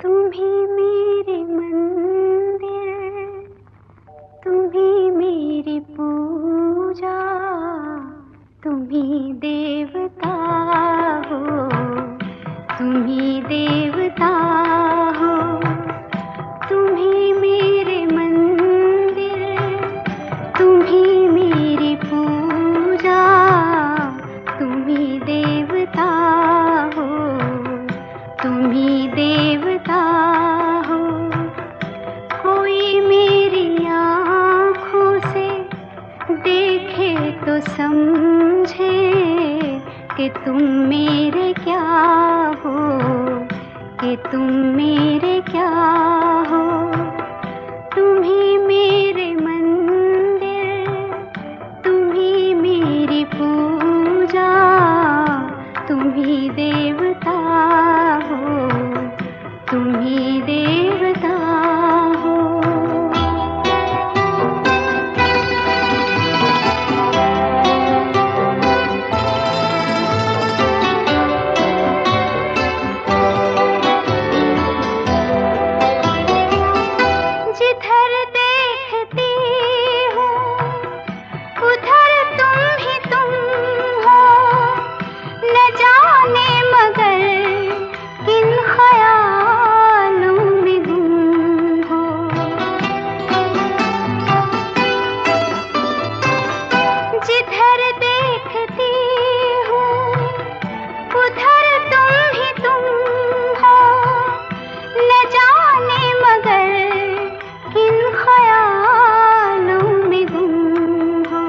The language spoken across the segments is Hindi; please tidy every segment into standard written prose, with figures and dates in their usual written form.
तुम ही मेरे मंदिर, तुम ही मेरी पूजा, तुम ही देवता हो, तुम ही देवता हो। तुम ही मेरे मंदिर, तुम ही मेरी पूजा, तुम ही देवता हो, तुम ही देवता हो। कोई मेरी आँखों से देखे तो समझे कि तुम मेरे क्या हो, कि तुम मेरे क्या हो। तुम ही मेरे मंदिर, तुम ही मेरी पूजा, तुम ही देवता हो, तुम ही देवता हो। जिधर देखती हूँ उधर तुम ही तुम हो, न जाने मगर किन ख्यालों में गुम हो। जिधर देखती हूँ उधर तुम ही तुम हो, न जाने मगर किन ख्यालों में गुम हो।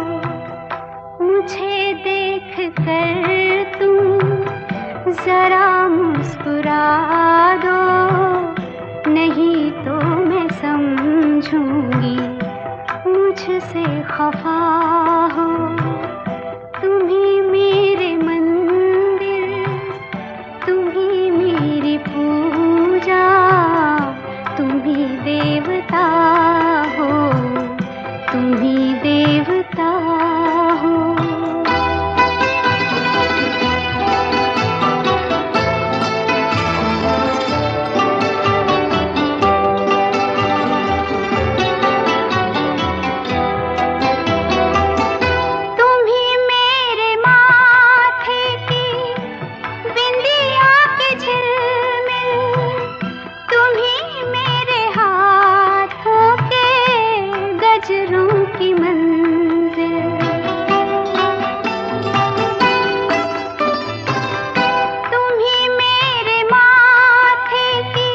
मुझे देख कर तुम जरा मुस्कुरा दो, नहीं तो मैं समझूंगी मुझसे खफा हो। तुम ही मेरे मंदिर, तुम ही मेरी पूजा, तुम ही देवता हो, तुम ही देवता हो। तुम ही मेरे माथे की बिंदिया की झिलमिल, तुम ही मेरे हाथों के गजरों की मंजिल। तुम ही मेरे माथे की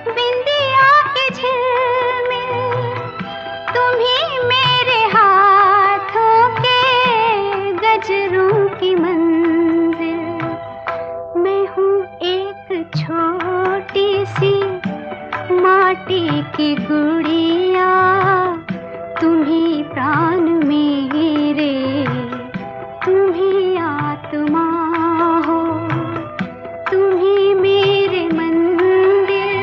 बिंदिया की झिलमिल, तुम ही मेरे हाथों के गजरों की मंजिल। मैं हूँ एक छोटी सी माटी की गुड़िया, तुम ही प्राण मेरे, तुम ही आत्मा हो। तुम ही मेरे मंदिर,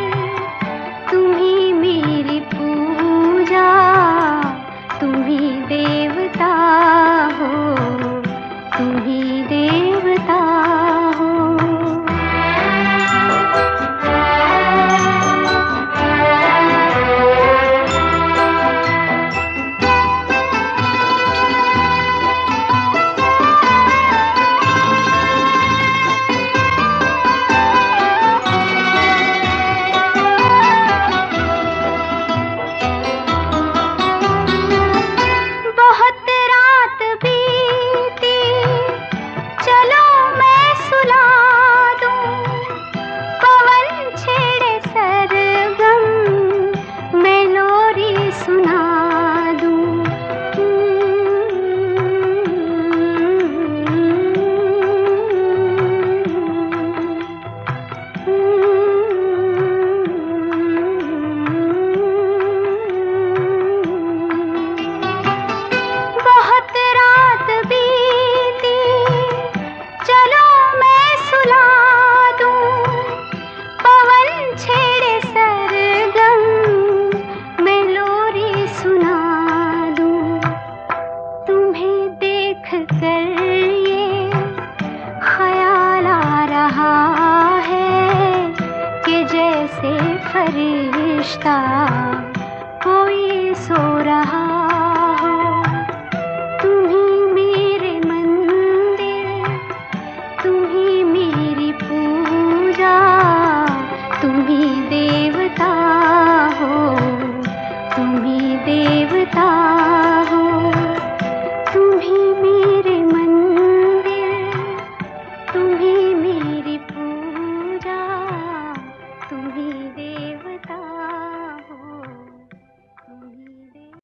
तुम ही मेरी पूजा, तुम ही देवता हो, तुम ही देवता हो। रिश्ता कोई सो रहा हो। तुम ही मेरे मंदिर, तुम ही मेरी पूजा, तुम ही देवता हो, तुम ही देवता हो। तुम ही मेरे मंदिर, तुम ही मेरी पूजा, तुम ही देवता हो, तुम ही देवता।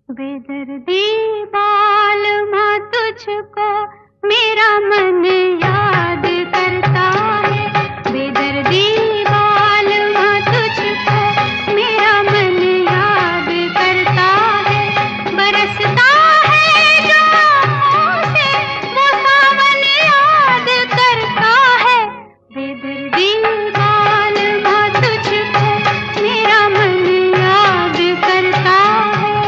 बेदर्दी बालमा तुझको मेरा मन याद करता है। बेदर्दी बालमा तुझको मेरा मन याद करता है। बरसता है जो आँखों से वो सावन याद करता है। बेदर्दी बालमा तुझको मेरा मन याद करता है।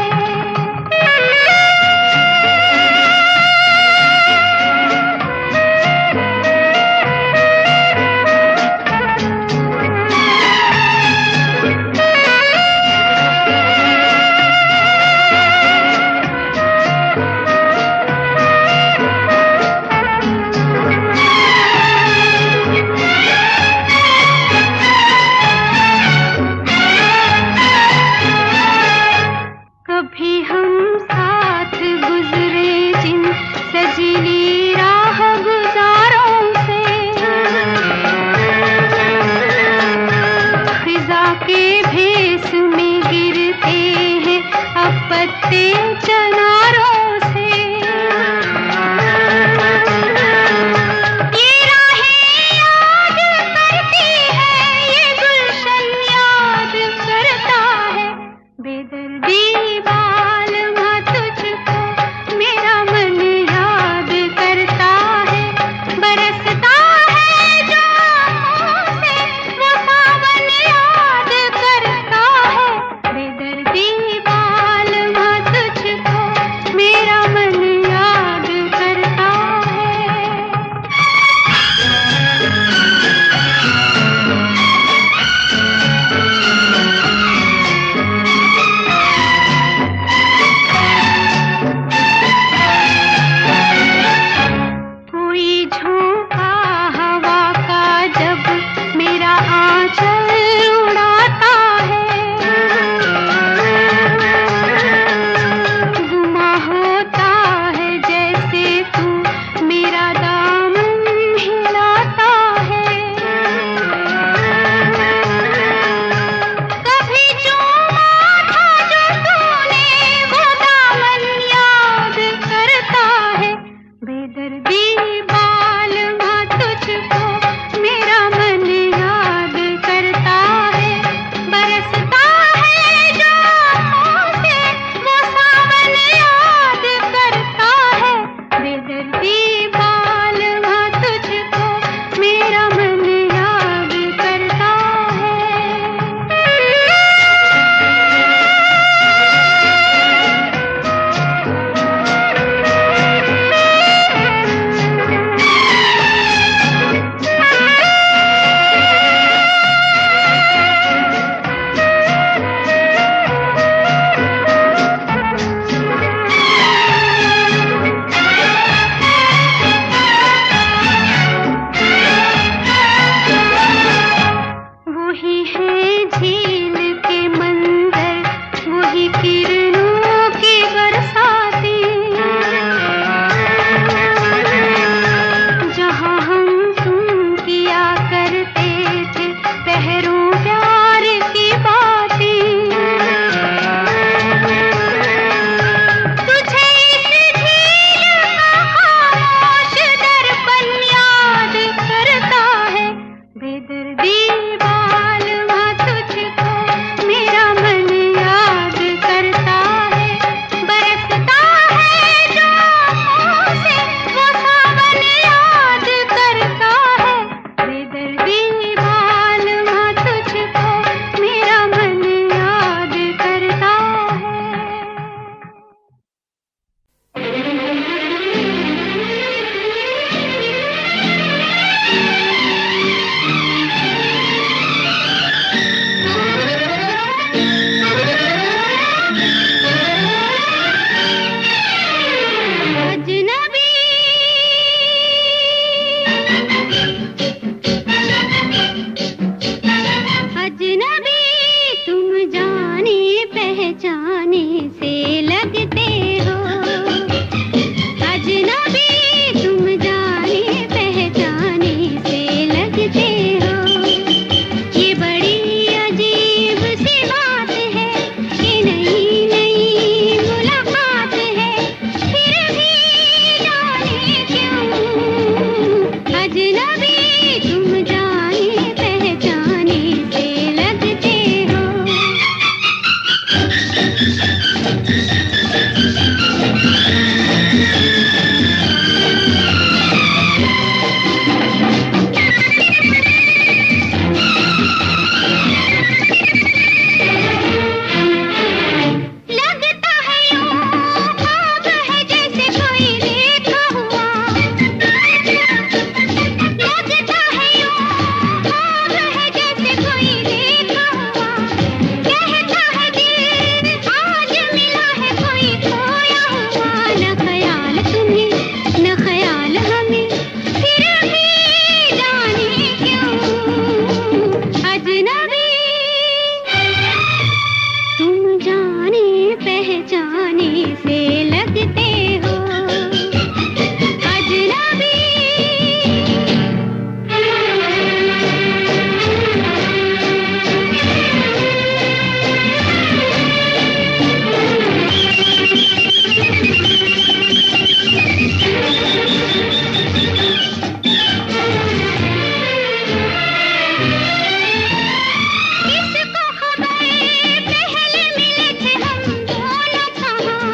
पहचाने से लगते हो, अजनबी तुम जाने पहचाने से लगते हो। ये बड़ी अजीब सी बात है कि नई नई मुलाकात है, फिर भी जाने क्यों अजनबी तुम जाने पहचाने से लगते हो। लगता है यूं ख्वाब है जैसे कोई देखा हुआ, लगता है यूं ख्वाब है जैसे कोई देखा हुआ। कहता है दिल आज मिला है कोई खोया हुआ, न ख्याल तुम्हें न ख्याल हमें, फिर भी जाने क्यों अजनबी तुम जाने पहचाने से लगते हो अजनबी। किसको खबर पहले मिले थे हम दोनों कहाँ,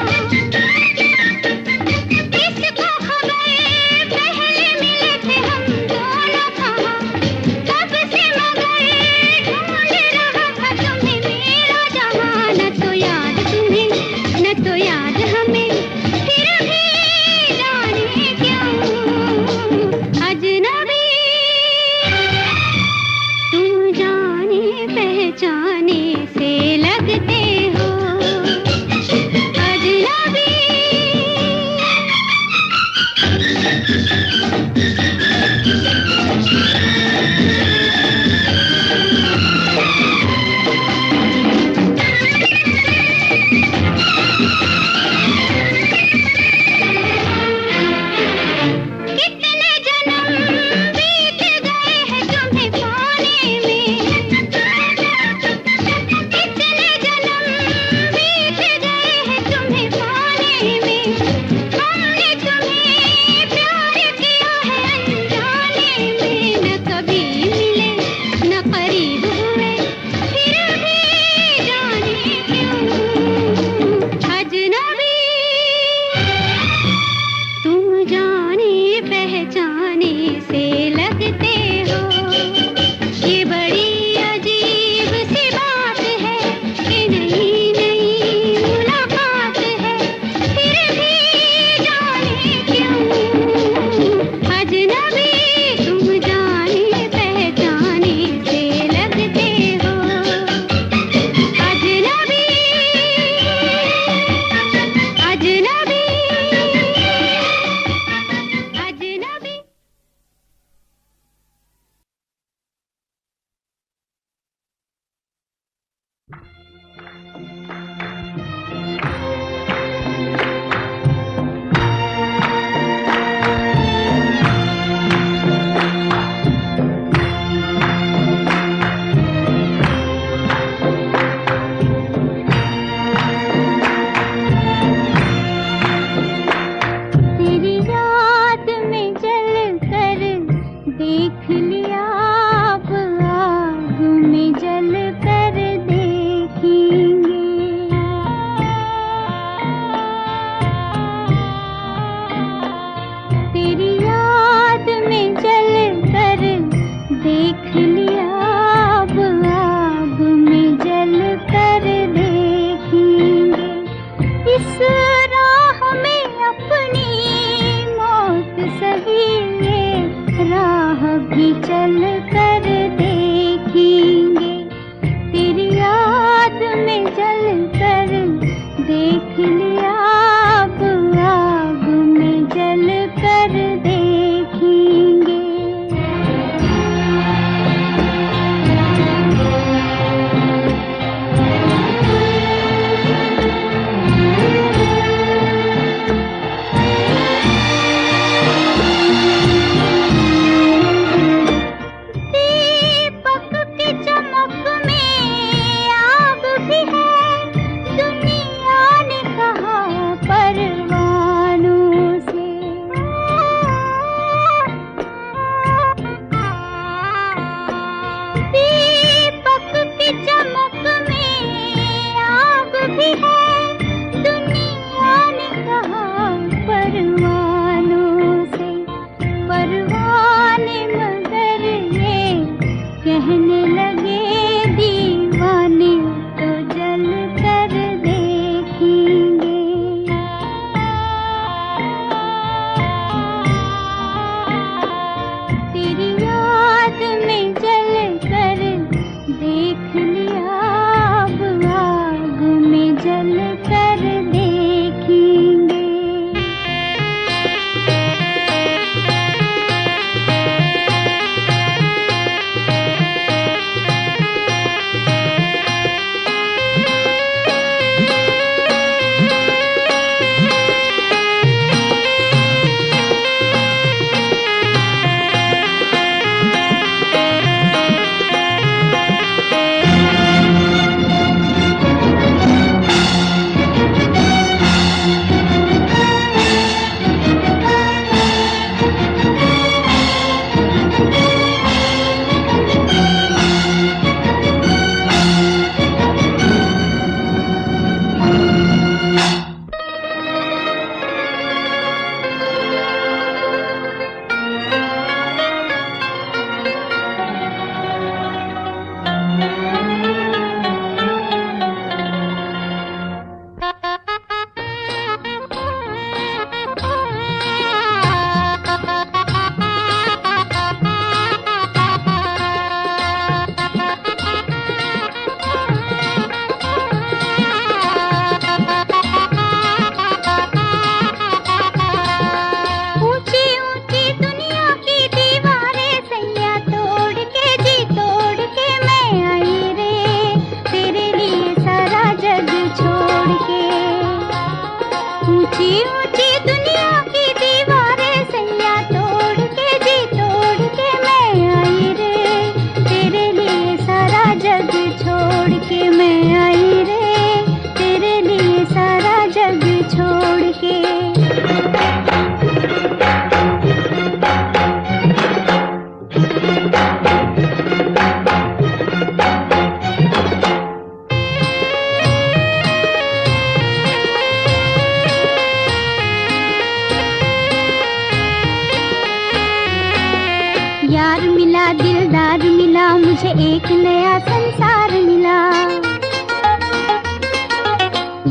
दिलदार मिला, मुझे एक नया संसार मिला।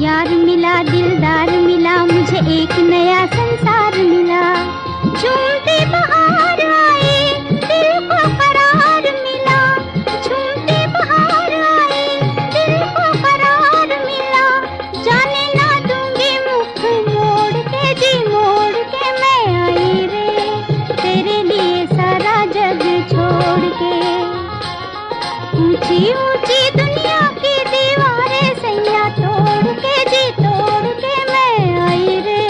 यार मिला दिलदार मिला, मुझे एक नया संसार मिला। झूमती बहार आई, दिल को करार मिला। झूमती बहार आई, दिल को करार मिला। जाने ना दूंगी मुख मोड़ के, जी मोड़ के मैं आई रे, तेरे लिए सारा जग छोड़ के। ऊंची ऊंची दुनिया की दीवारें सैया तोड़ के, जी तोड़ के मैं आई रे,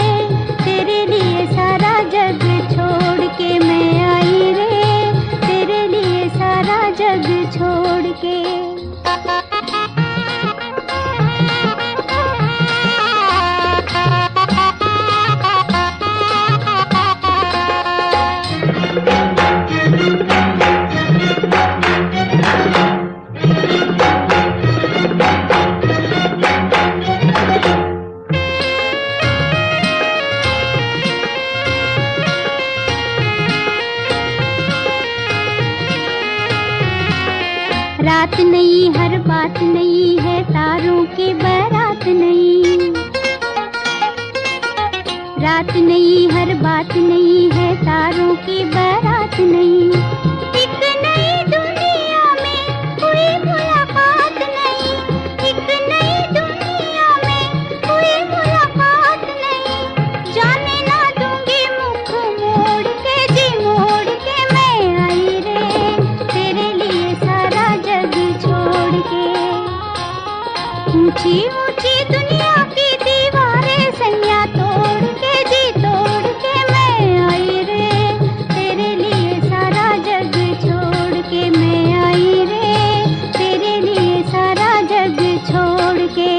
तेरे लिए सारा जग छोड़ के मैं आई रे, तेरे लिए सारा जग छोड़ के। रात नहीं हर बात नहीं है, तारों की बारात नहीं। रात नहीं हर बात नहीं है, तारों की बारात नहीं। एक नई दुनिया में कोई मुलाकात नहीं, एक नई दुनिया में कोई मुलाकात नहीं। जाने ना दूंगी मुख मोड़ के, जी मोड़ के मैं आई रे, तेरे लिए सारा जग छोड़ के। ऊंची ऊंची दुनिया की दीवारें सैया तोड़ के, जी तोड़ के मैं आई रे, तेरे लिए सारा जग छोड़ के मैं आई रे, तेरे लिए सारा जग छोड़ के।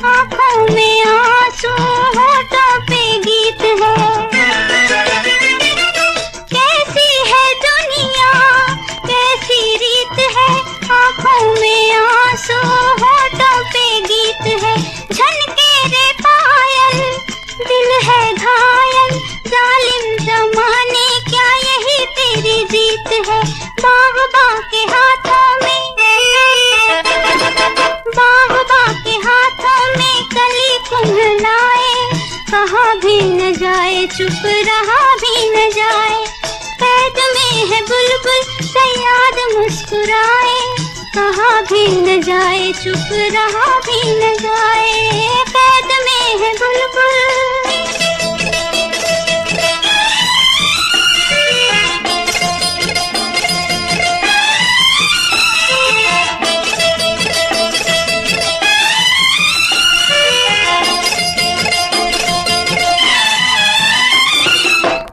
आंखों में आंसू, होठों पे गीत है। न जाए, चुप रहा भी न जाए, कैद में है बुलबुल।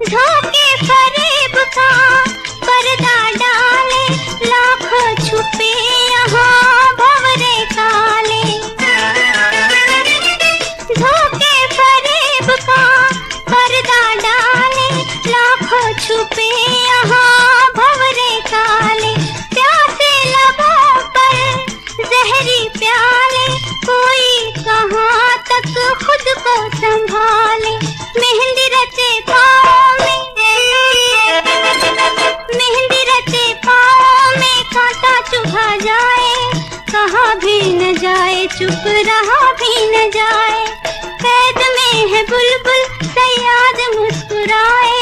धोखे फरेब का पर्दा डाले, लाखों छुपे यहाँ भंवरे काले। धोखे फरेब का पर्दा डाले, लाखों छुपे यहाँ भंवरे काले। प्यासे लबों पर जहरी प्याले, कोई कहाँ तक खुद को संभाले। मेहंदी रचे पाँव में, मेहंदी रचे पाँव में, कांटा चुभा जाए, कहा भी न जाए, चुप रहा भी न जाए, कैद में है बुलबुल। सयाद मुस्कुराए,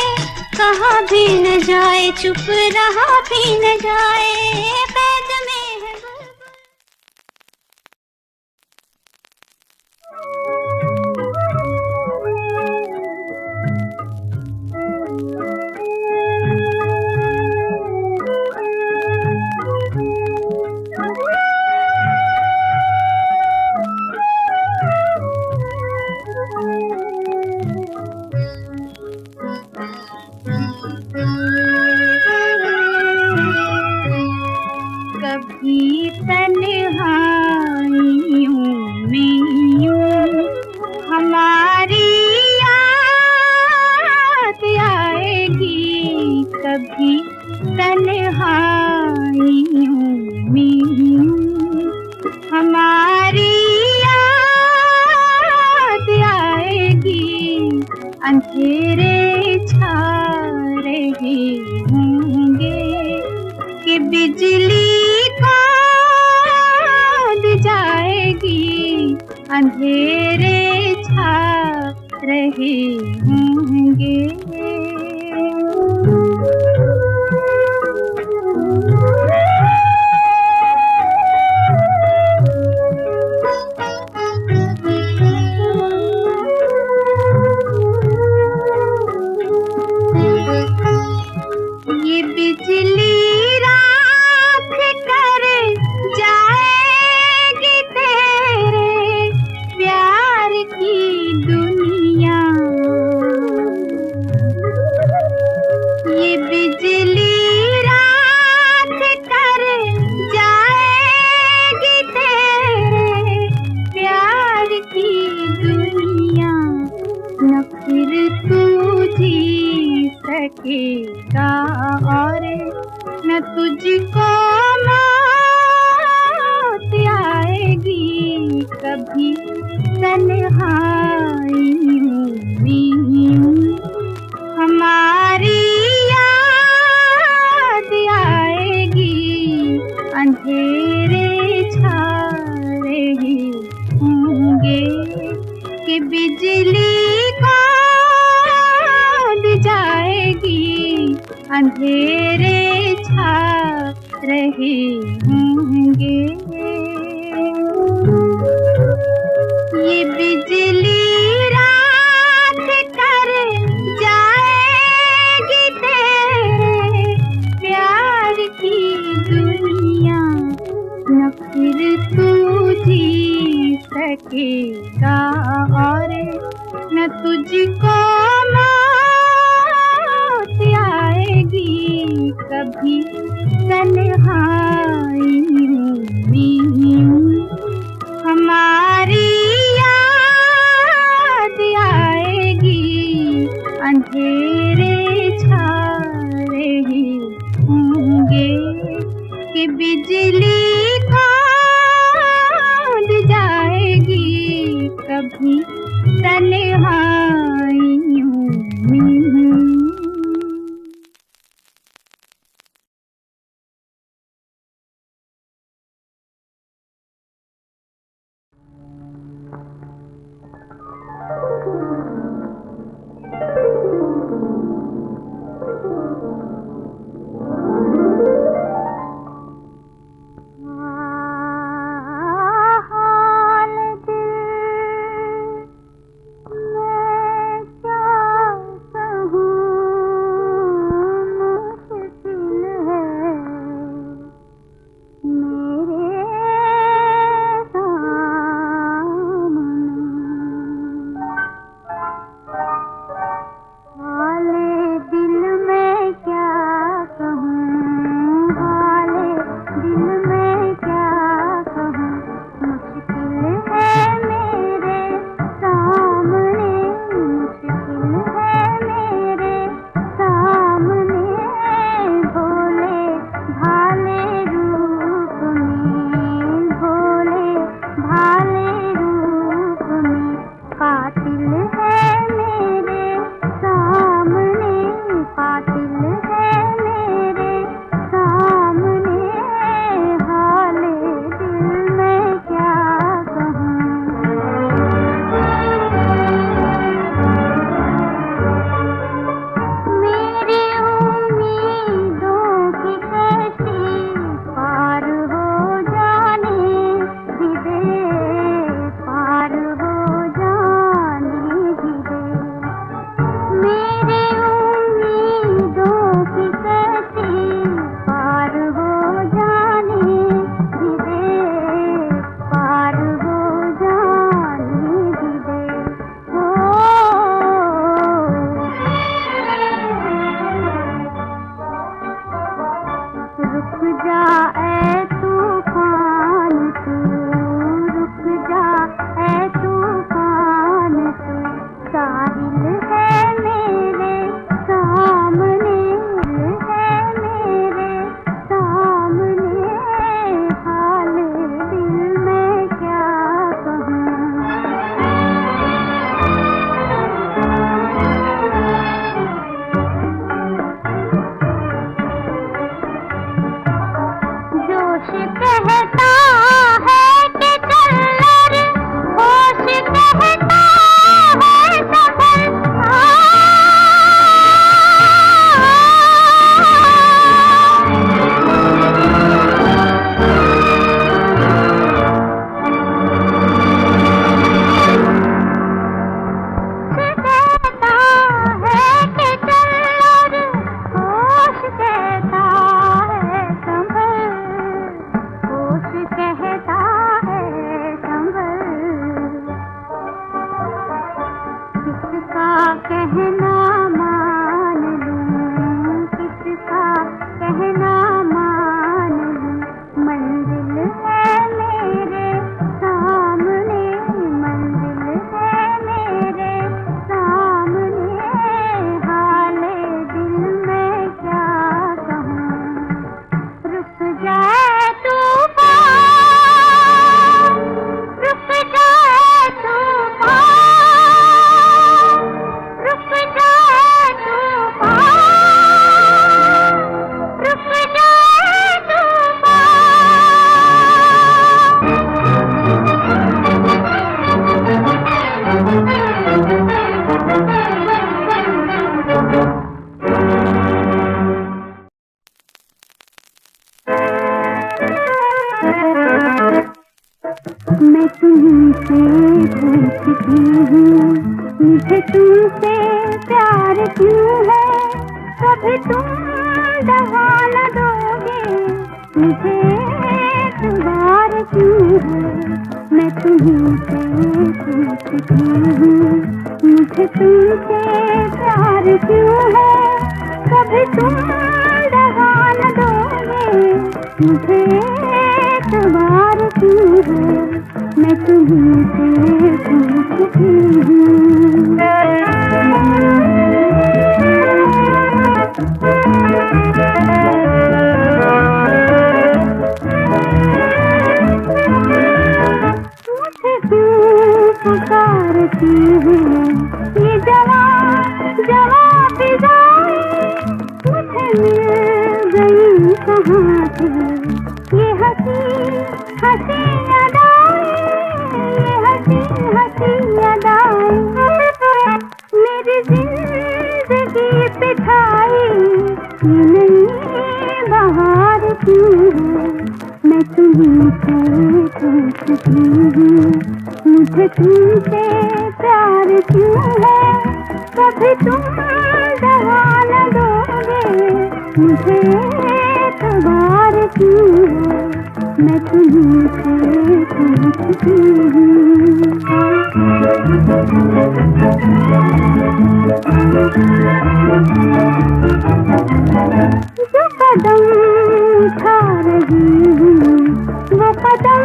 कहा भी न जाए, चुप रहा भी न जाए, कैद में है बुलबुल। कभी तन्हाइयों में यूं हमारी याद आएगी, कभी तन्हाइयों में यूं हमारी याद आएगी। अंधेरे छा रहे होंगे कि बिजली जाएगी, अंधेरे छा रहे होंगे। ये बिजली सकेगा और न तुझको मौत आएगी, कभी तन्हाइयों में हमारी याद आएगी। अंधेरे छा रहे होंगे कि बिजली जाएगी, अंधेरे छा रहे होंगे। ये बिजली रात कर जाएगी तेरे प्यार की दुनिया, न फिर तू जी सकेगा और न तुझको आएगी, कभी तन्हाइयों में हमारी याद आएगी। अंधेरे छा रहे होंगे कि बिजली खोद जाएगी, कभी तन्हाइयों में। कहता है कि चल रे, होश कहता है संभल। कहना मान लूं, किसका कहना मान लूं, मंजिल है मेरे सामने, मंजिल है मेरे सामने, हाले दिल में क्या कहूँ, रुक जाए तूफान, रुक जाए तूफान, मैं तुमसे पूछती हूँ, मुझे तुमसे प्यार क्यों है, कभी तुम दवा न दोगे, मुझे एतबार क्यों है। मैं तुमसे पूछती हूँ, मुझे तुमसे प्यार क्यों है, कभी तुम दवा न दोगे, मुझे एतबार क्यों है। मैं तुमसे पूछती हूँ। मुझे क्यों पुकारती है ये जवान जवान फिजाएं, मुझे मिल गई कहाँ से ये हंसी हंसी अदाएं, ये हंसी हंसी अदाएं, मेरी जिंदगी पे छाई ये नई बहार क्यों है। मैं तुमसे पूछती हूँ, मुझे तुमसे प्यार क्यों है, कभी तुम दवा न दोगे, मुझे एतबार क्यों है। मैं तुमसे पूछती हूँ। जो कदम उठा रही हूँ वो कदम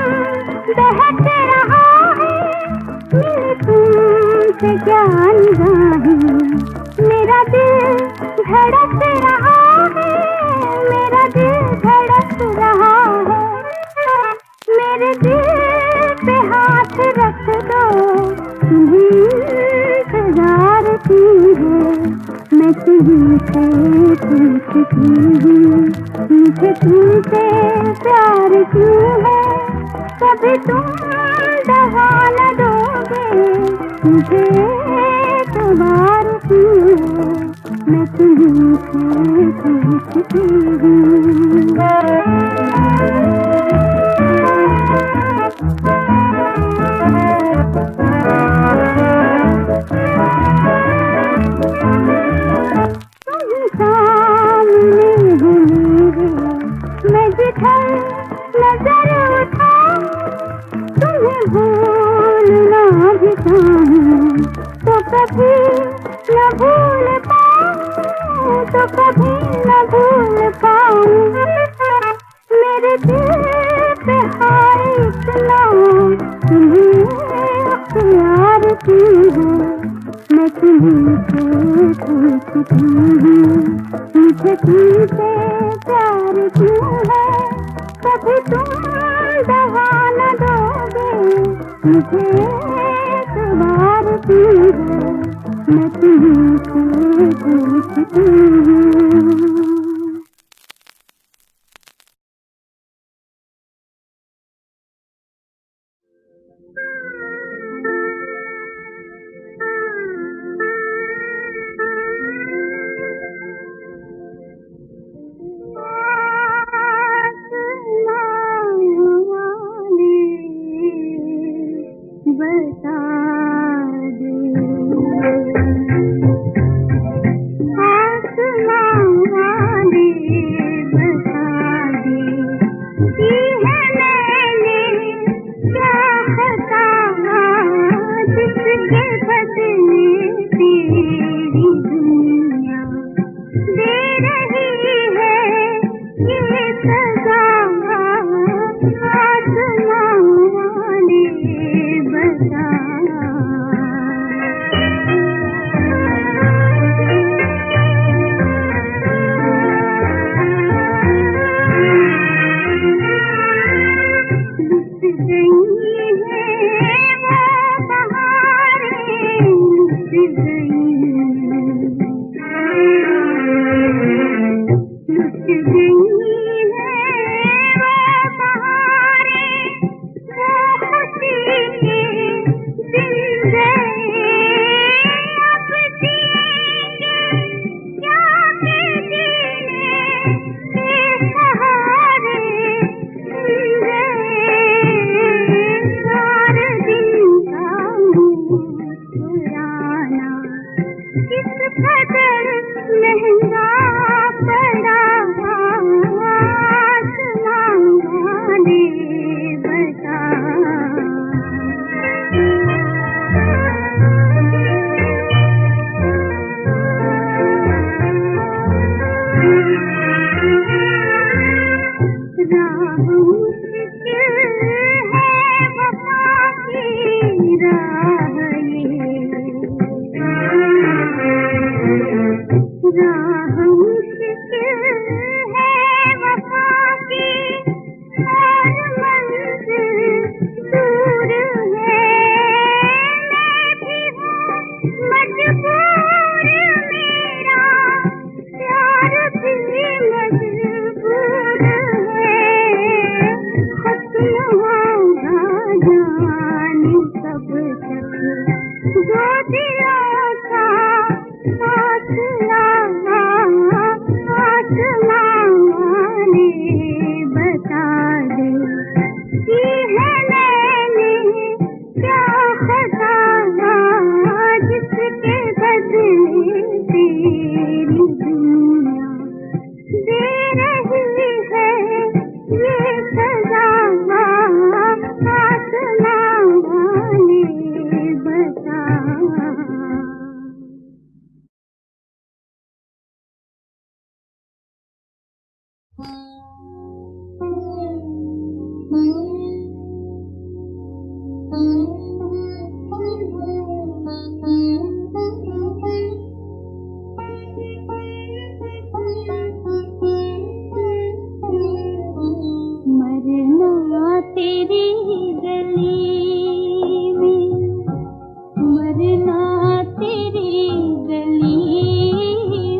बहक रहा है, मेरे तुमसे क्या निगाहें, मेरा दिल धड़क रहा है, मेरा दिल धड़क रहा है, मेरे दिल पे हाथ रख दो, इंतजार की है। मैं तुमसे पूछती हूँ, मुझे तुमसे प्यार क्यों है, कभी तुम दवा न दोगे, मुझे एतबार क्यों है। मैं तुमसे पूछती हूँ। मैं जिधर नजर उठाऊं, तुम्हें भूलना भी चाहूं, तो कभी न भूल पाऊं, तो कभी न भूल पाऊं, मेरे दिल पे हाय इतना तुम्हें प्यार क्यों है। मैं तुमसे पूछती हूँ, मुझे तुमसे प्यार क्यों है, कभी तुम दवा न दोगे, मुझे एतबार क्यों है। मैं तुमसे पूछती हूँ। की है मैंने क्या खजाना जिसके बदले तेरी दुनिया दे रही है ये सजा। आसमां वाले बता। मरना तेरी गली में, मरना तेरी गली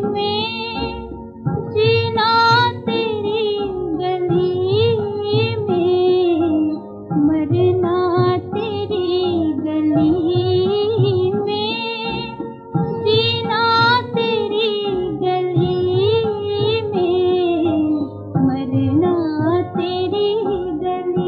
में, जीना तेरी गली में, मरना तेरी गली में, जीना तेरी गली में, मरना तेरी गली।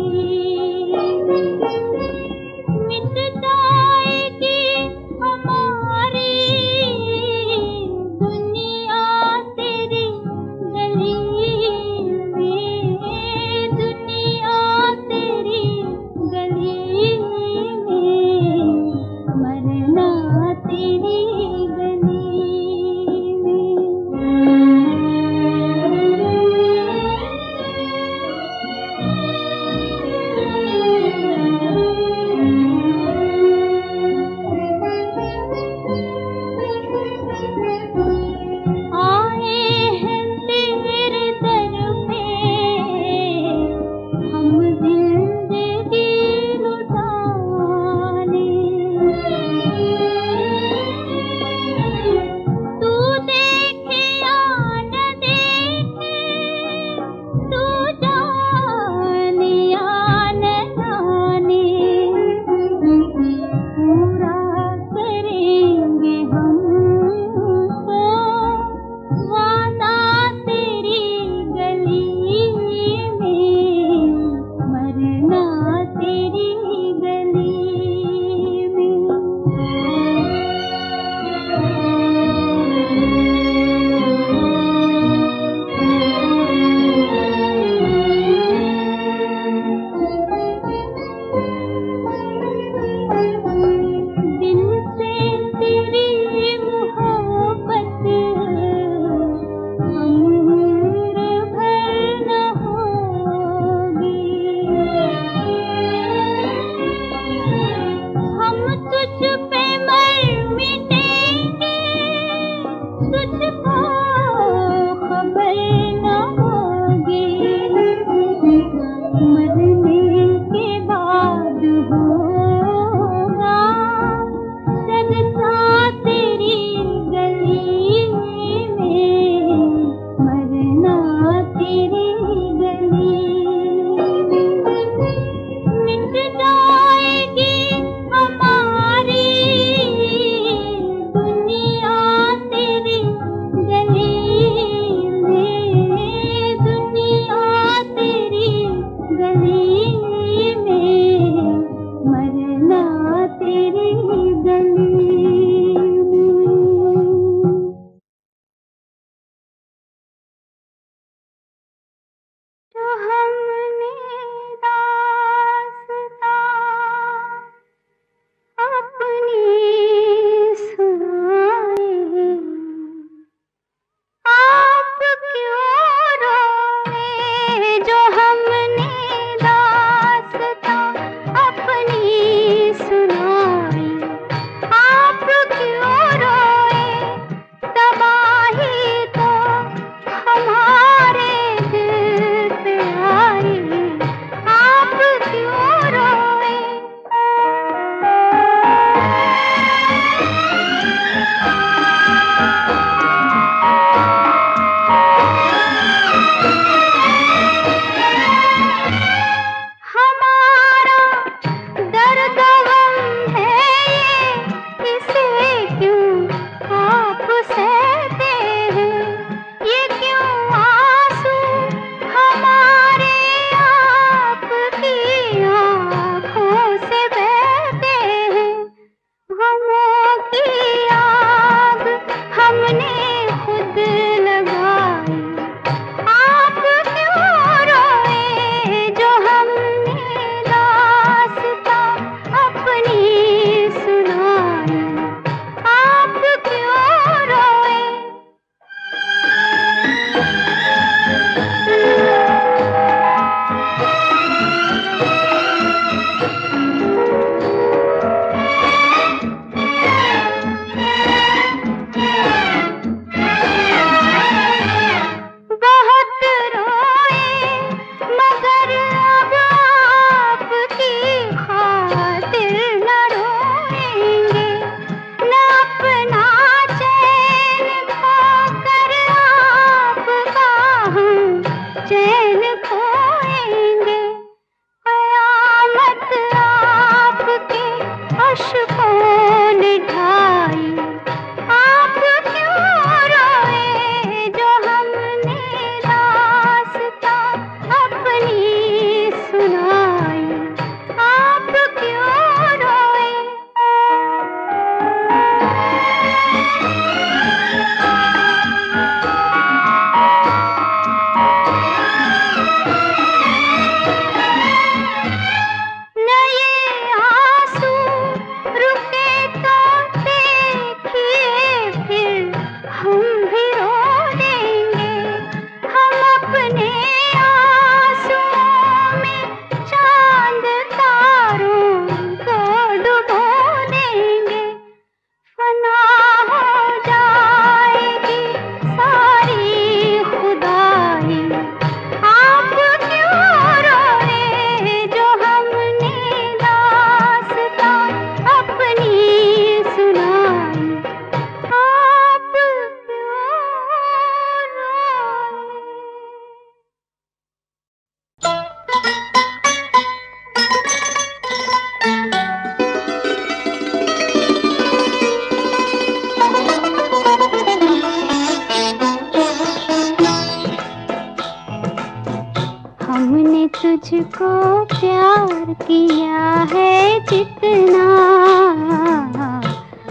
प्यार किया है जितना,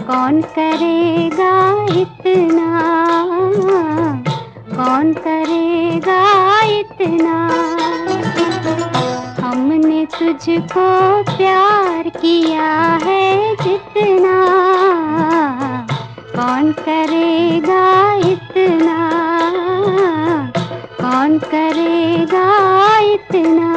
कौन करेगा इतना, कौन करेगा इतना। हमने तुझको प्यार किया है जितना, कौन करेगा इतना, कौन करेगा इतना।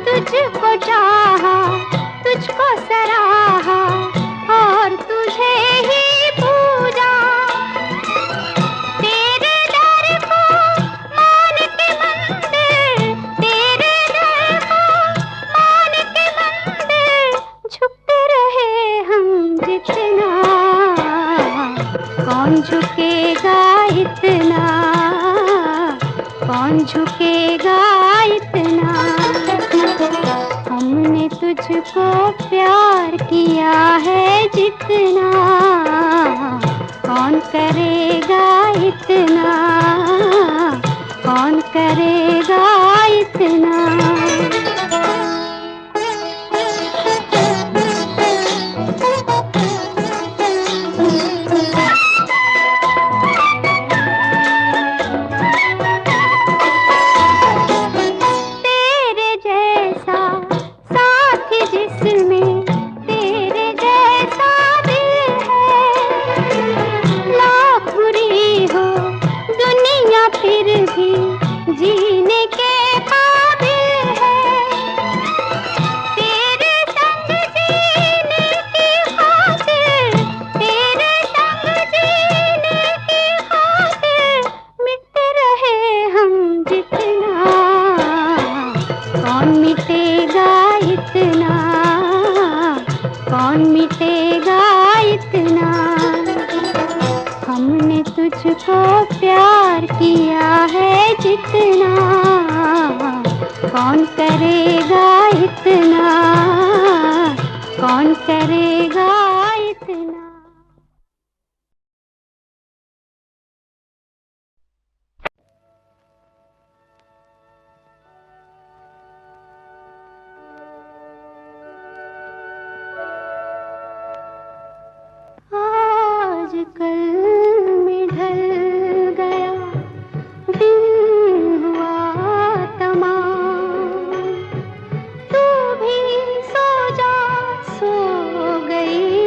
तुझको चाहा, तुझको सराहा और तुझे ही पूजा। तेरे दर को मान के मंदिर, तेरे दर को मान के मंदिर, झुकते रहे हम जितना, कौन झुकेगा इतना, कौन झुकेगा इतना। हमने तुझको प्यार किया है जितना, कौन करेगा इतना, कौन करेगा इतना। जीने के काबिल है, तेरे संग जीने की खातिर, तेरे संग जीने की खातिर, मिटते रहे हम जितना, कौन मिटेगा इतना, कौन मिटेगा इतना। हमने तुझको प्यार किया है जितना, कौन करेगा इतना, कौन करेगा इतना। आजकल में ढल गया दिन हुआ तमाम, तू भी सो जा, सो गई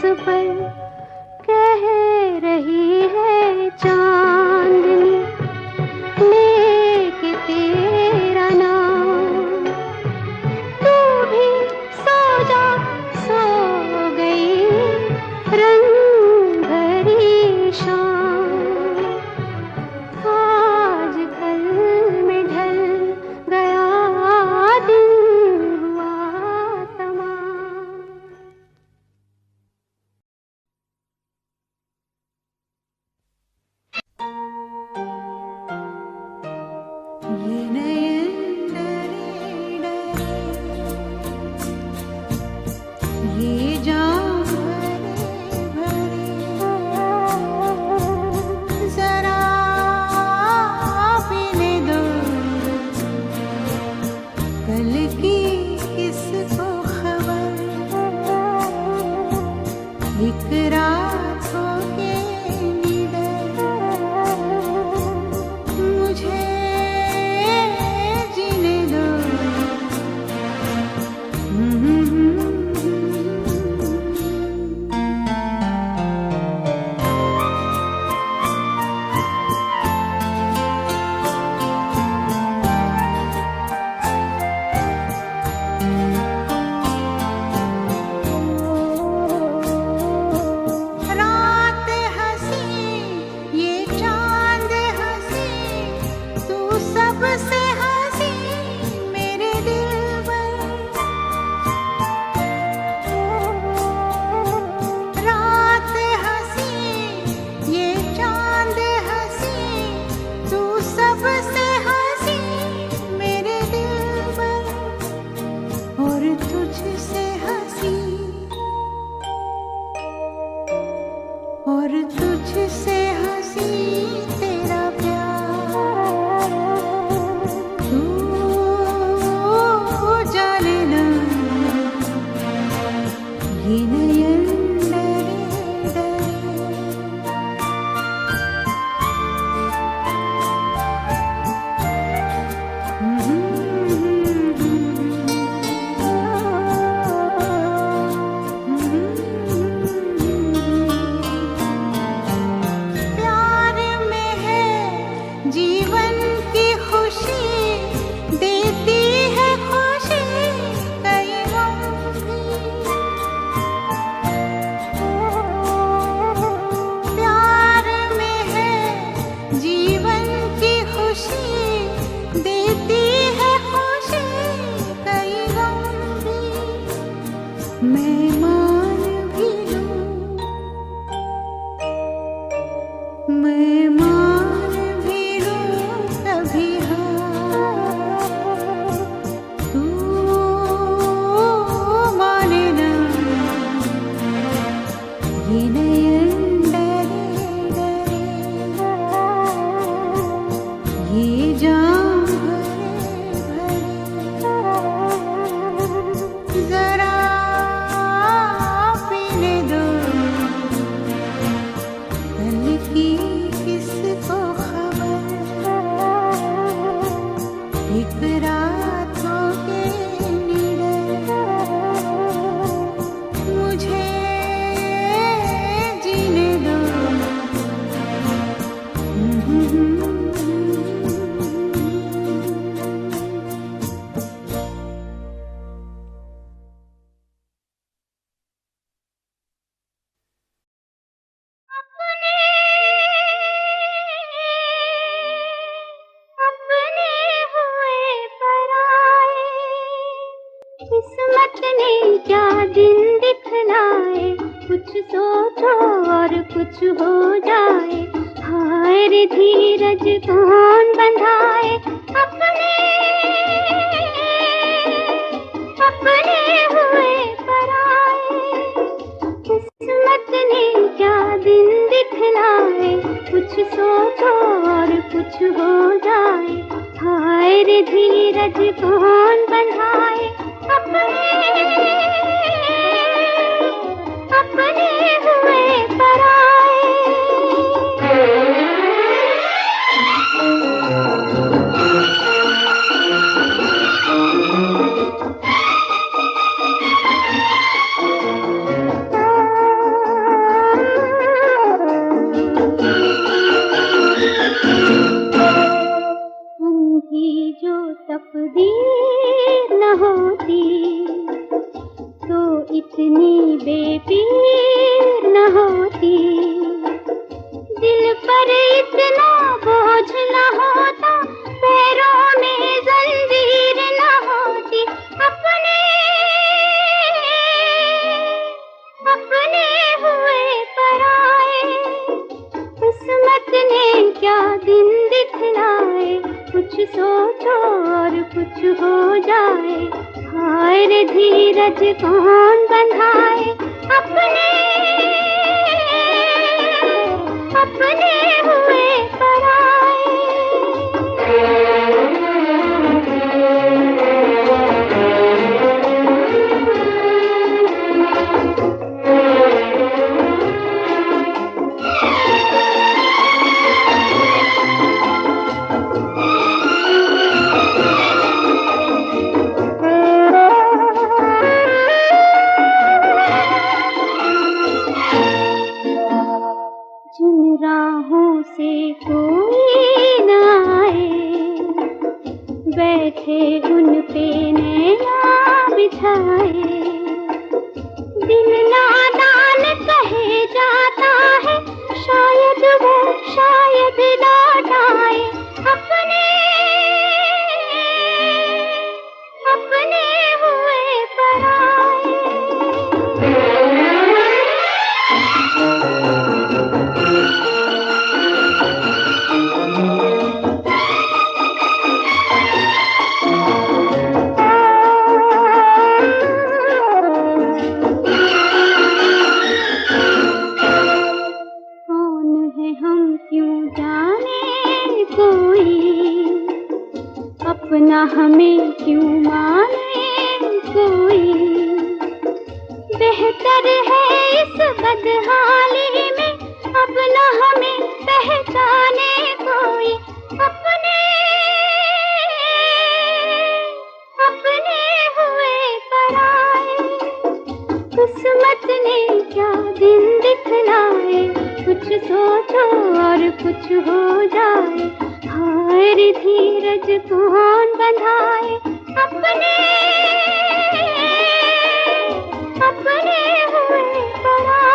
पर कह रही है चांदनी लेके तेरा नाम। तू भी सो जा, सो गई रंग भरी शाम। आज कल में ढल गया दिन हुआ तमाम। ये नयन डरे डरे, ये जाम भरे भरे, जरा पीने दो कल की किसको खबर। एक रात हो के निडर मुझे जीने दो। रात हंसी ये चांद हंसी, तू सबसे हंसी मेरे दिलबर। रात हंसी ये चांद हंसी, तू सबसे हंसी मेरे दिलबर। और तुझसे हंसी, और तुझसे हंसी तेरा प्यार। तू जाने ना ये नयन डरे प्यार में है जीवन की खुशी, देती है खुशी कई गम भी। प्यार में है जीवन की खुशी, देती है खुशी कई गम भी। मैं मान भी लूं, मैं मान भी लूं कभी हार। तू माने ना ये नयन डरे डरे, ये जाम भरे भरे, जरा पीने दो कल की किसको खबर। एक रात हो के निडर मुझे जीने दो। अपने हुए पराए, किस्मत ने क्या दिन दिखलाए। कुछ सोचो और कुछ हो जाए, हाय रे धीरज कौन बंधाए। अपने हुए पराए, किस्मत ने क्या दिन दिखलाए। कुछ सोचो और कुछ हो जाए, हाय रे धीरज कौन बंधाए। अपने हुए पराए। न होती, दिल पर इतना बोझ न होता, पैरों में जंजीर न होती। अपने अपने हुए पराए, किस्मत ने क्या दिन दिखलाए। कुछ सोचो और कुछ हो जाए, हाय रे धीरज कौन बंधाए। अपने अपने हुए पराए। जिन राहों से कोई न आए, बैठे उन पे नैया बिछाए। दिल नादान कहे जाता है, शायद वो शायद लौट आए। अपने अपने हुए पराए। अपना हमें क्यों माने कोई, बेहतर है इस बदहाली में, अब न हमें पहचाने कोई। अपने अपने हुए पराए, किस्मत ने क्या दिन दिखलाए। कुछ सोचो और कुछ हो जाए, हाय रे धीरज कौन बंधाए। अपने अपने हुए पराए।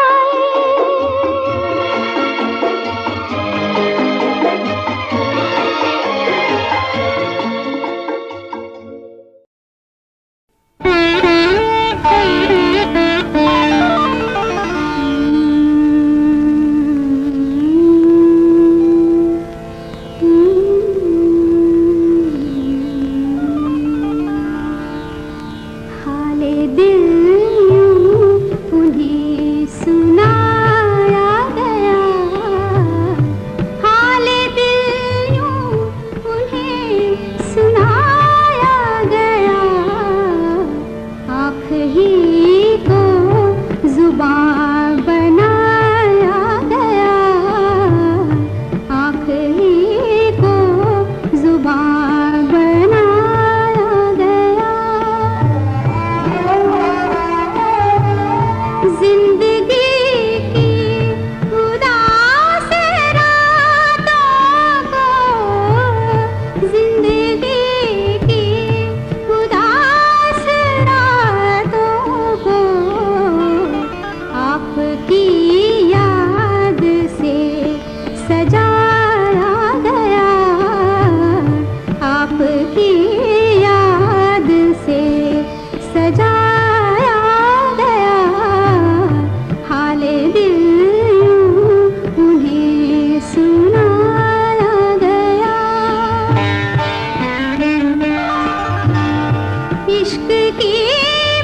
इश्क की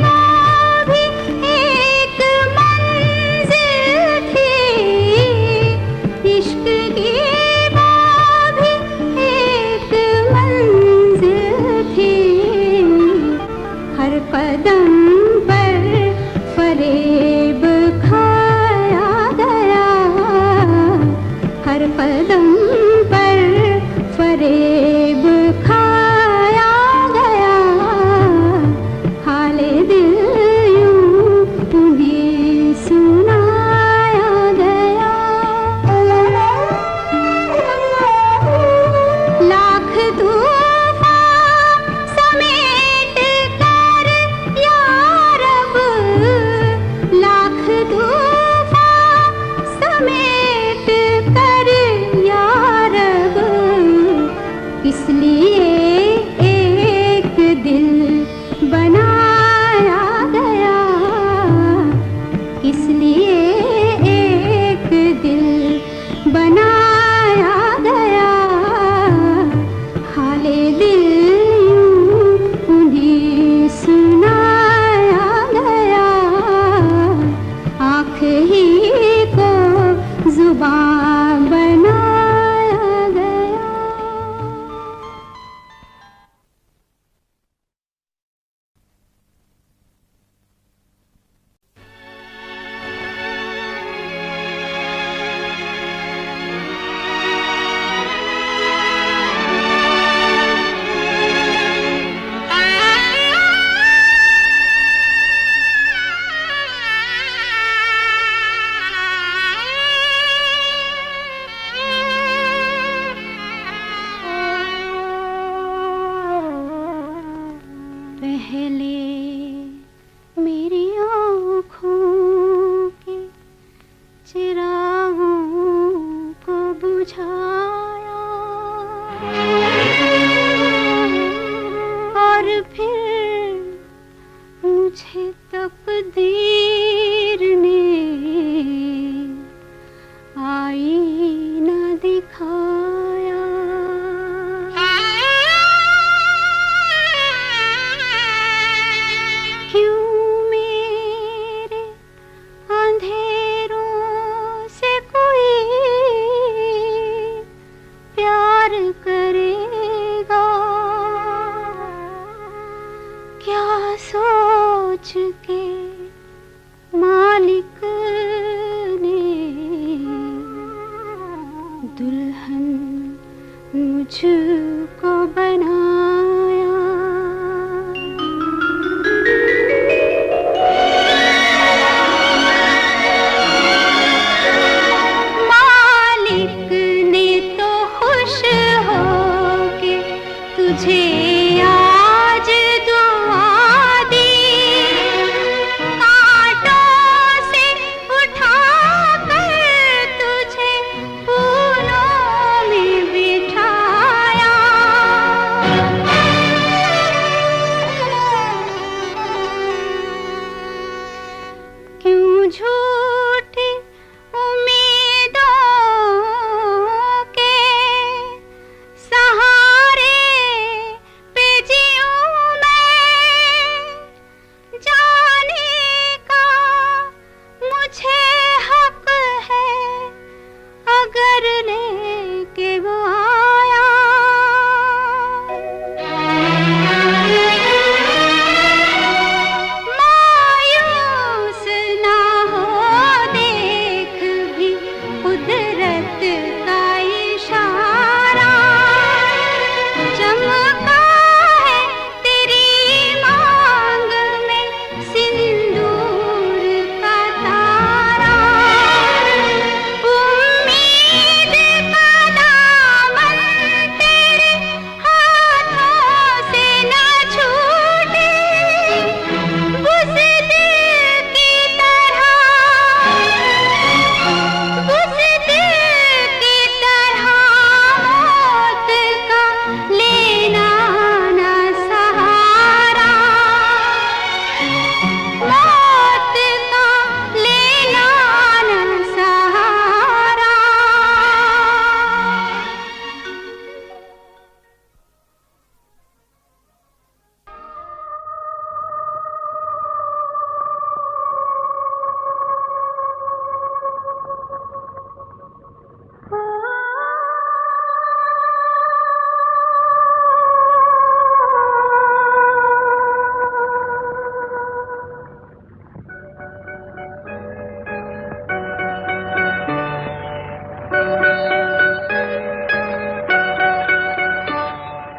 वो भी एक मंजिल चिरागों को बुझाया और फिर मुझे तकदीर ने आईना दिखाया। क्यों मेरे अंधेरों से कोई प्यार करेगा, क्या सोच के मालिक ने दुल्हन मुझको बनाया। मालिक ने तो खुश हो के तुझे आज दुआ दी, कांटों से उठा कर तुझे फूलों में बिठाया। क्यों झूठी उम्मीदों के सहारे पे जीऊं मैं, जाने का मुझे हक है अगर लेके वो आया। मायूस ना हो देख भी कुदरत का इशारा, चमका है तेरी मांग में सिंदूर का तारा। उम्मीद का दामन तेरे हाथों से न छूटे, उस दिल की तरह, उस दिल की तरह मौत का लेना न सहारा, मौत का लेना न सहारा।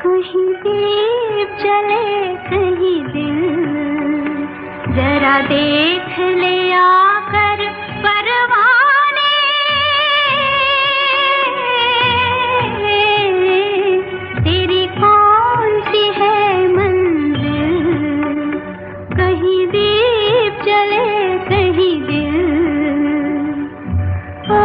कहीं दीप जले कहीं दिल, जरा देख ले आकर परवाने। तेरी कौन सी है मंजिल, कहीं दीप जले कहीं दिल। ओ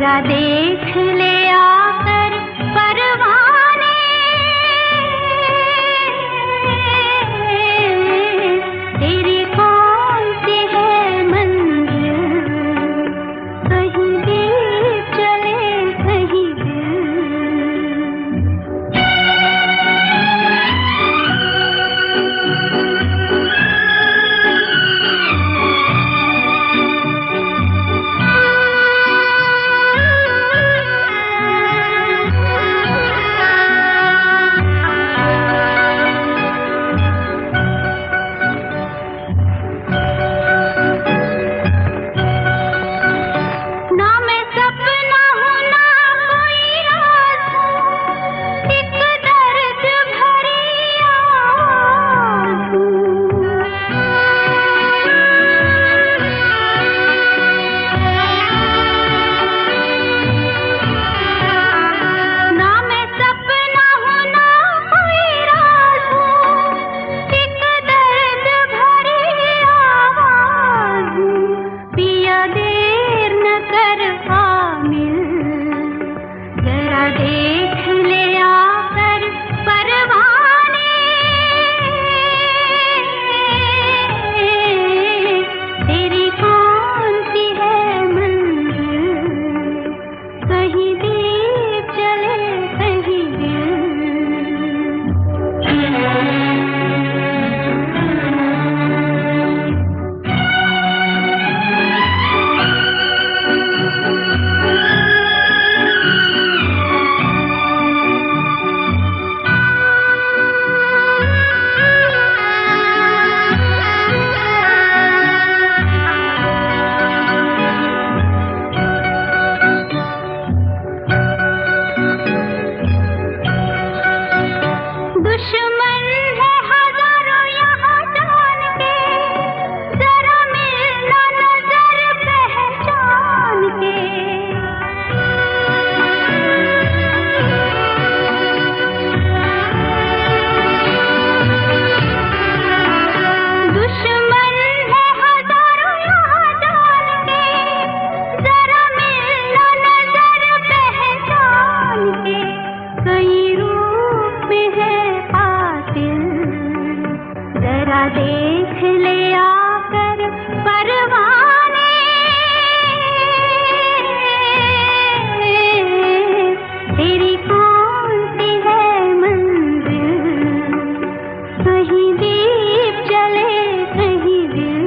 जरा देख ले आकर परवाने, तेरी कौन सी है मंजिल, कहीं दिल चले कहीं दिल। देख ले आकर परवाने, तेरी कौन सी है मंजिल, कहीं दीप जले कहीं दिल।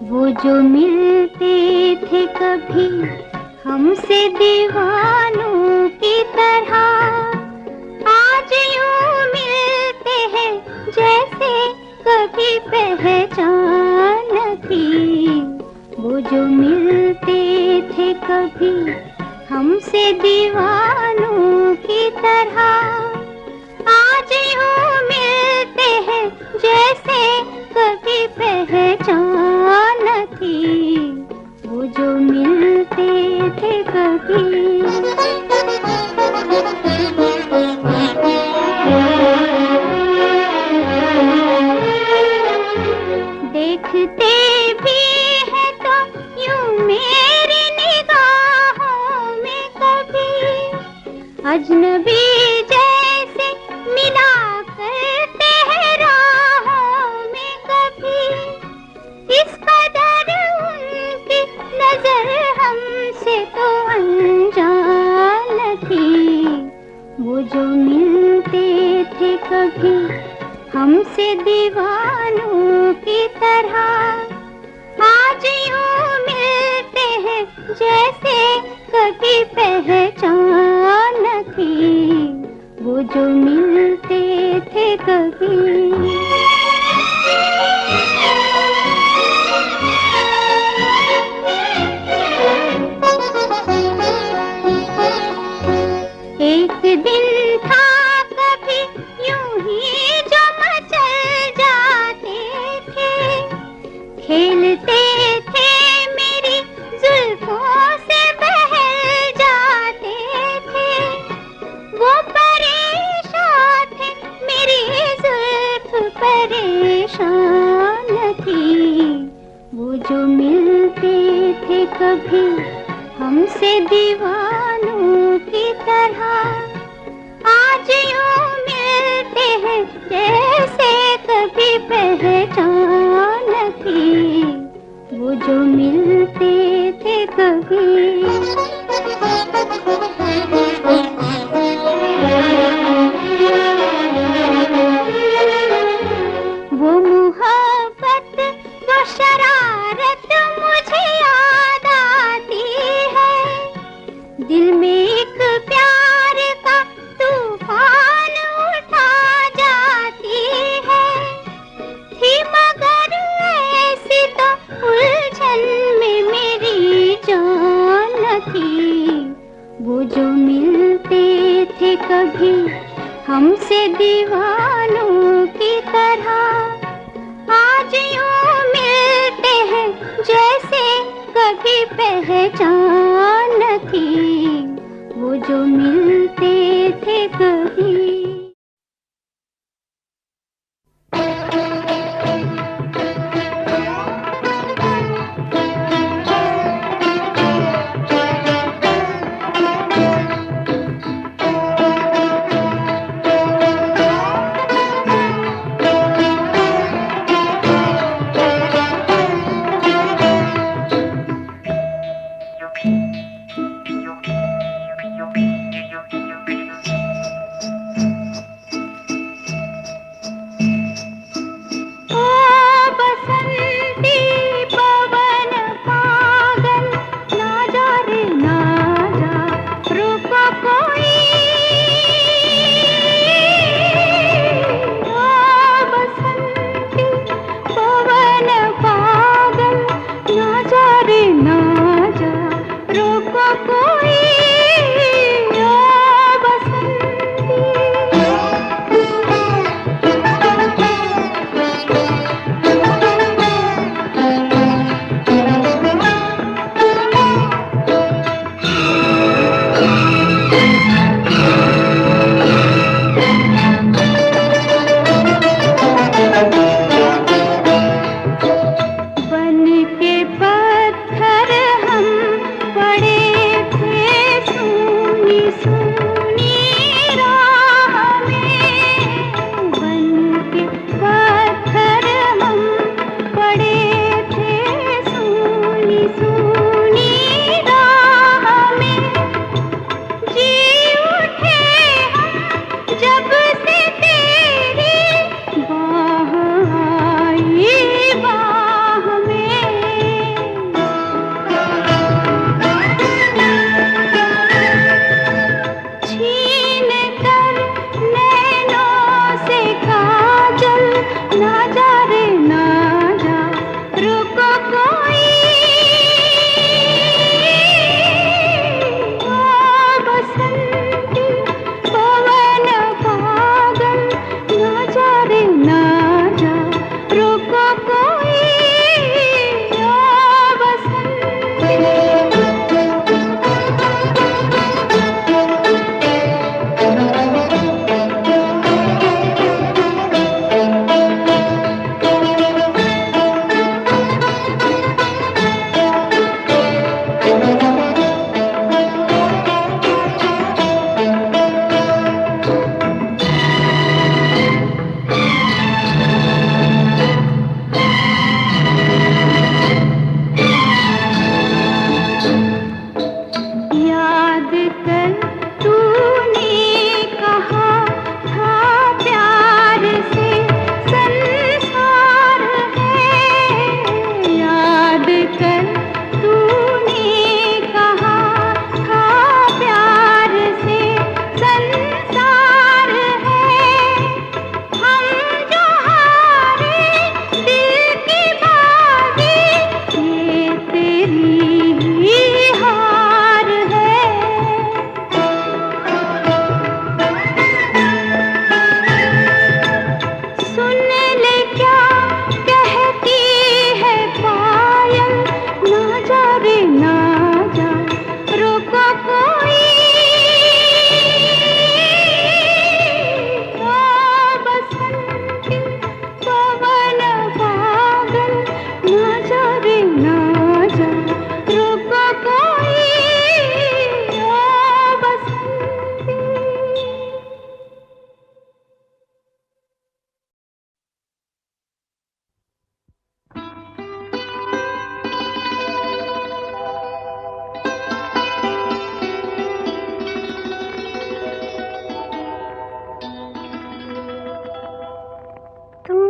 वो जो मिलते थे कभी हमसे दीवानों की तरह, आज यूं मिलते हैं जैसे कभी पहचान थी। वो जो मिलते थे कभी हमसे दीवानों की तरह, आज यूं मिलते हैं जैसे कभी पहचान थी। वो जो मिलते थे कभी। देखते भी है तो यूं मेरी निगाहों में कभी अजनबी जैसे मिला करते हैं राहों में कभी। इस कदर उनकी नजर हमसे तो अनजान थी। वो जो मिलते थे कभी हमसे दीवानों की तरह, आज यूं मिलते हैं जैसे कभी पहचान थी। वो जो मिलते थे कभी। एक दिन था कभी यूं ही जो मचल जाते थे, परेशान थी। वो जो मिलते थे कभी हमसे दीवानों की तरह, आज यूं मिलते हैं जैसे कभी पहचान थी। वो जो मिलते थे कभी। वो मोहब्बत वो शरारत मुझे याद आती है। दिल में एक प्यार का तूफान उठा जाती है। थी मगर ऐसी तो उलझन में मेरी जान थी। वो जो मिलते थे कभी हमसे दीवानों की तरह, आज यूं मिलते हैं जैसे कभी पहचान थी। वो जो मिलते थे कभी।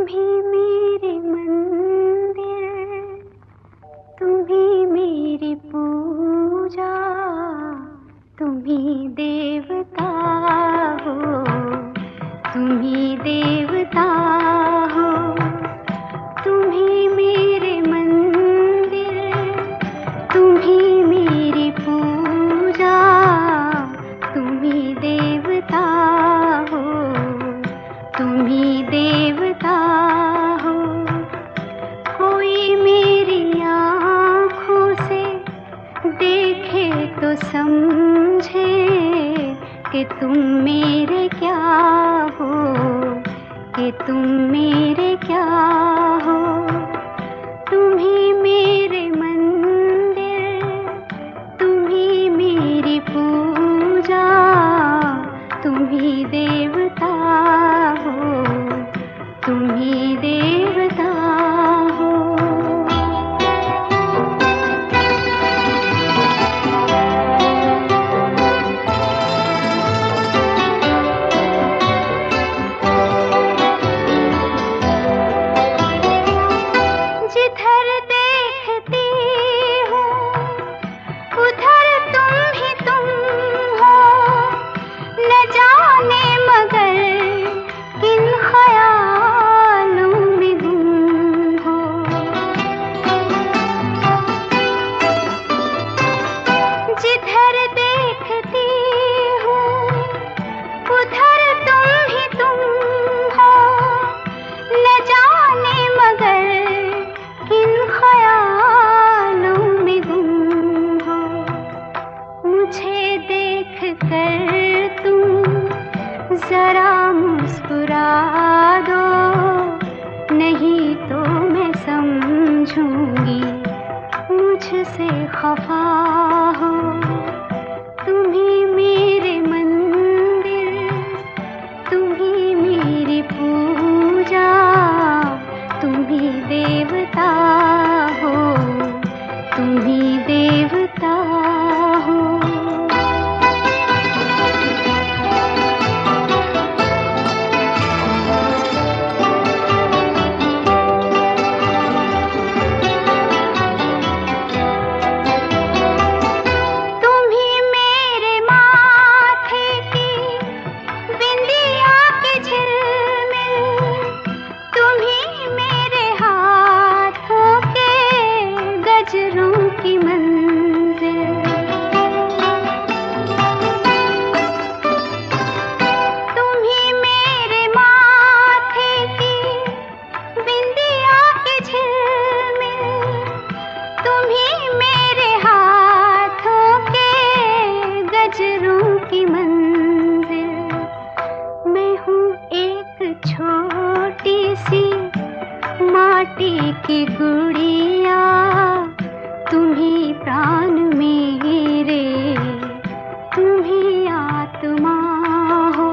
ही मेरे मंदिर, तुम ही मेरी पूजा, तुम ही देवता हो, तुम ही देवता हो। तुम ही मेरे मंदिर, तुम ही मेरी पूजा, तुम ही देवता हो, तुम ही देवता हो। कोई मेरी आँखों से देखे तो समझे कि तुम मेरे क्या हो, कि तुम मेरे क्या हो। तुम ही मेरे मंदिर, तुम ही मेरी पूजा, तुम ही देवता हो, तुम ही देवता हो। जिधर देखती हूँ उधर तुम ही तुम हो, न जाने मगर किन ख्यालों में गुम हो। जिधर देखती हूँ उधर तुम ही तुम हो, न जाने मगर किन ख्यालों में गुम हो। मुझे देख कर तुम जरा मुस्कुरा दो, नहीं तो मैं समझूंगी मुझसे खफा हो। तुम ही मेरे मंदिर, तुम ही मेरी पूजा, तुम ही देवता हो, तुम ही देवता हो। तुम ही मेरे माथे की बिंदिया की झिलमिल, तुम ही मेरे हाथों के गजरों की मंजिल। तुम ही मेरे माथे की बिंदिया की झिलमिल, तुम ही मेरे हाथों के गजरों की मंजिल। मैं हूँ एक छोटी सी माटी की गुड़िया, तुम ही प्राण मेरे, तुम ही आत्मा हो।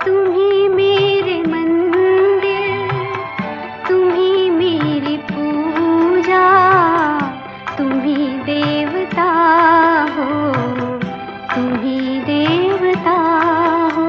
तुम ही मेरे मंदिर, तुम ही मेरी पूजा, तुम ही देवता हो, तुम ही देवता हो।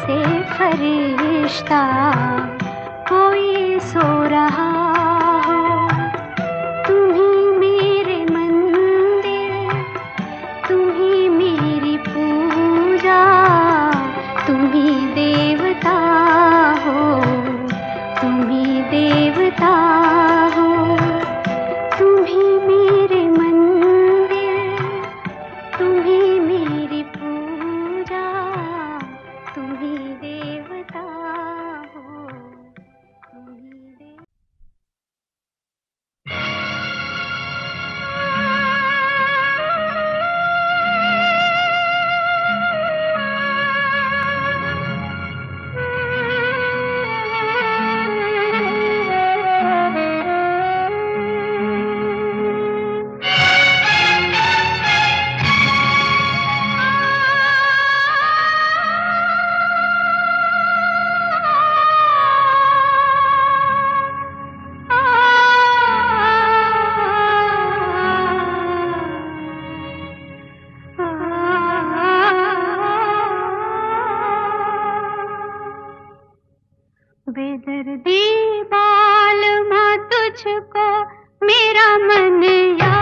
जैसे फरिश्ता कोई सो रहा हो। तुम ही मेरे मंदिर, तुम ही मेरी पूजा, तुम ही देवता हो, तुम ही देवता हो। तुम ही मेरे मंदिर, तुम ही मेरी पूजा, तुम ही देवता हो, तुम ही देवता। बेदर्दी बालमा तुझको मेरा मन याद